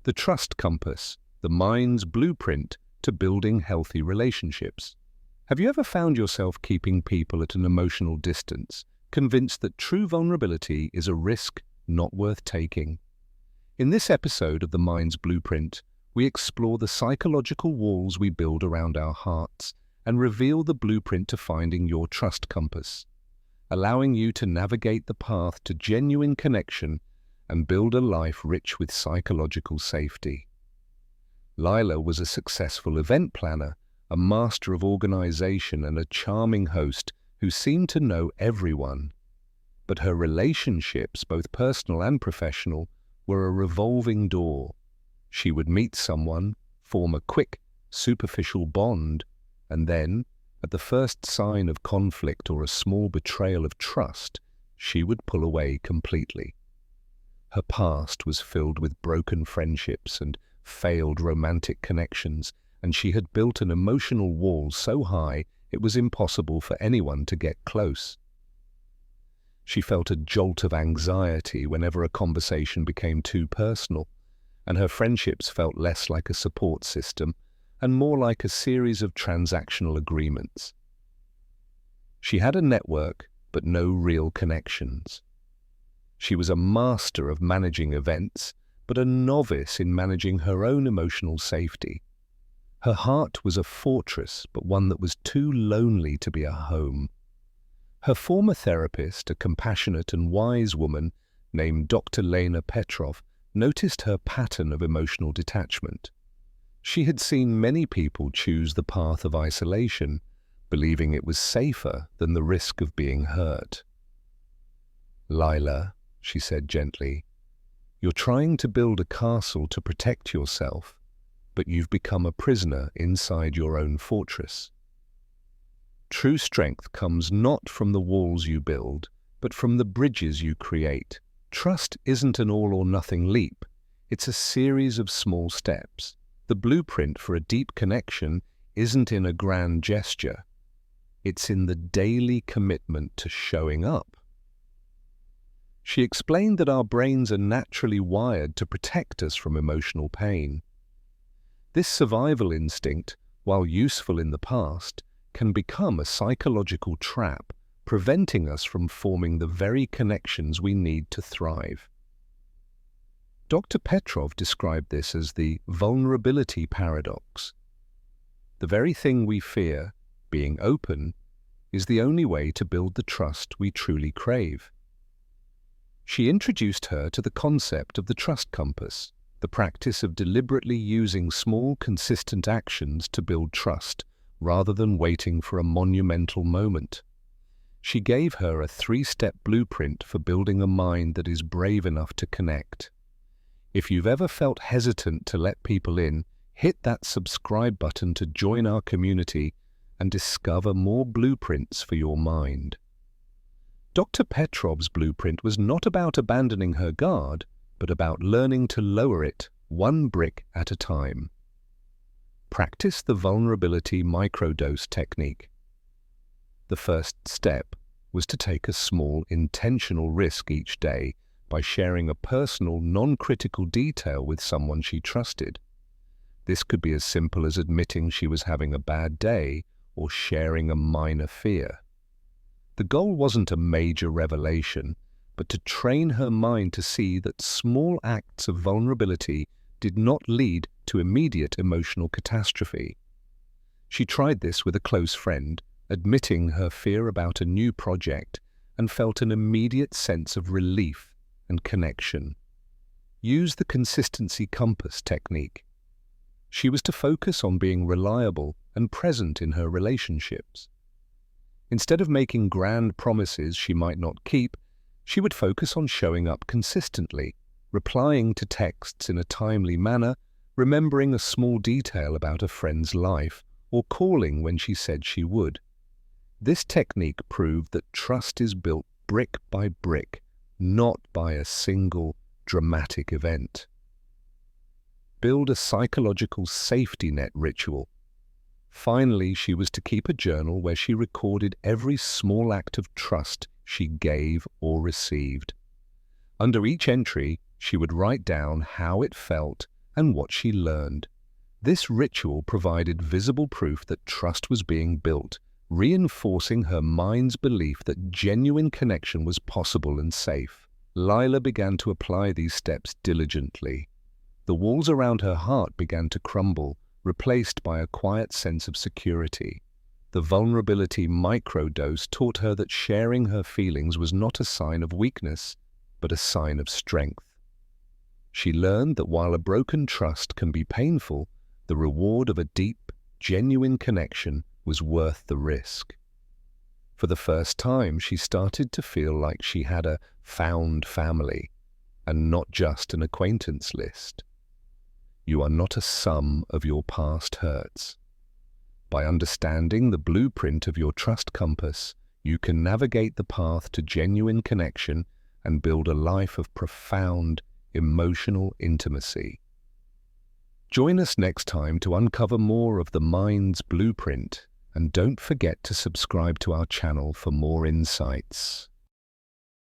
The trust compass, the mind's blueprint to building healthy relationships. Have you ever found yourself keeping people at an emotional distance, convinced that true vulnerability is a risk not worth taking? In this episode of The Mind's Blueprint, we explore the psychological walls we build around our hearts and reveal the blueprint to finding your trust compass, allowing you to navigate the path to genuine connection and build a life rich with psychological safety. Lila was a successful event planner, a master of organization and a charming host who seemed to know everyone. But her relationships, both personal and professional, were a revolving door. She would meet someone, form a quick, superficial bond, and then, at the first sign of conflict or a small betrayal of trust, she would pull away completely. Her past was filled with broken friendships and failed romantic connections, and she had built an emotional wall so high it was impossible for anyone to get close. She felt a jolt of anxiety whenever a conversation became too personal, and her friendships felt less like a support system and more like a series of transactional agreements. She had a network, but no real connections. She was a master of managing events, but a novice in managing her own emotional safety. Her heart was a fortress, but one that was too lonely to be a home. Her former therapist, a compassionate and wise woman named Dr. Lena Petrov, noticed her pattern of emotional detachment. She had seen many people choose the path of isolation, believing it was safer than the risk of being hurt. "Lila," she said gently, "you're trying to build a castle to protect yourself, but you've become a prisoner inside your own fortress. True strength comes not from the walls you build, but from the bridges you create. Trust isn't an all-or-nothing leap. It's a series of small steps. The blueprint for a deep connection isn't in a grand gesture. It's in the daily commitment to showing up." She explained that our brains are naturally wired to protect us from emotional pain. This survival instinct, while useful in the past, can become a psychological trap, preventing us from forming the very connections we need to thrive. Dr. Petrov described this as the vulnerability paradox. The very thing we fear, being open, is the only way to build the trust we truly crave. She introduced her to the concept of the trust compass, the practice of deliberately using small, consistent actions to build trust, rather than waiting for a monumental moment. She gave her a 3-step blueprint for building a mind that is brave enough to connect. If you've ever felt hesitant to let people in, hit that subscribe button to join our community and discover more blueprints for your mind. Dr. Petrov's blueprint was not about abandoning her guard, but about learning to lower it one brick at a time. Practice the vulnerability microdose technique. The first step was to take a small, intentional risk each day by sharing a personal, non-critical detail with someone she trusted. This could be as simple as admitting she was having a bad day or sharing a minor fear. The goal wasn't a major revelation, but to train her mind to see that small acts of vulnerability did not lead to immediate emotional catastrophe. She tried this with a close friend, admitting her fear about a new project, and felt an immediate sense of relief and connection. Use the consistency compass technique. She was to focus on being reliable and present in her relationships. Instead of making grand promises she might not keep, she would focus on showing up consistently, replying to texts in a timely manner, remembering a small detail about a friend's life, or calling when she said she would. This technique proved that trust is built brick by brick, not by a single dramatic event. Build a psychological safety net ritual. Finally, she was to keep a journal where she recorded every small act of trust she gave or received. Under each entry, she would write down how it felt and what she learned. This ritual provided visible proof that trust was being built, reinforcing her mind's belief that genuine connection was possible and safe. Lila began to apply these steps diligently. The walls around her heart began to crumble, replaced by a quiet sense of security. The vulnerability microdose taught her that sharing her feelings was not a sign of weakness, but a sign of strength. She learned that while a broken trust can be painful, the reward of a deep, genuine connection was worth the risk. For the first time, she started to feel like she had a found family, and not just an acquaintance list. You are not a sum of your past hurts. By understanding the blueprint of your trust compass, you can navigate the path to genuine connection and build a life of profound, emotional intimacy. Join us next time to uncover more of the mind's blueprint, and don't forget to subscribe to our channel for more insights.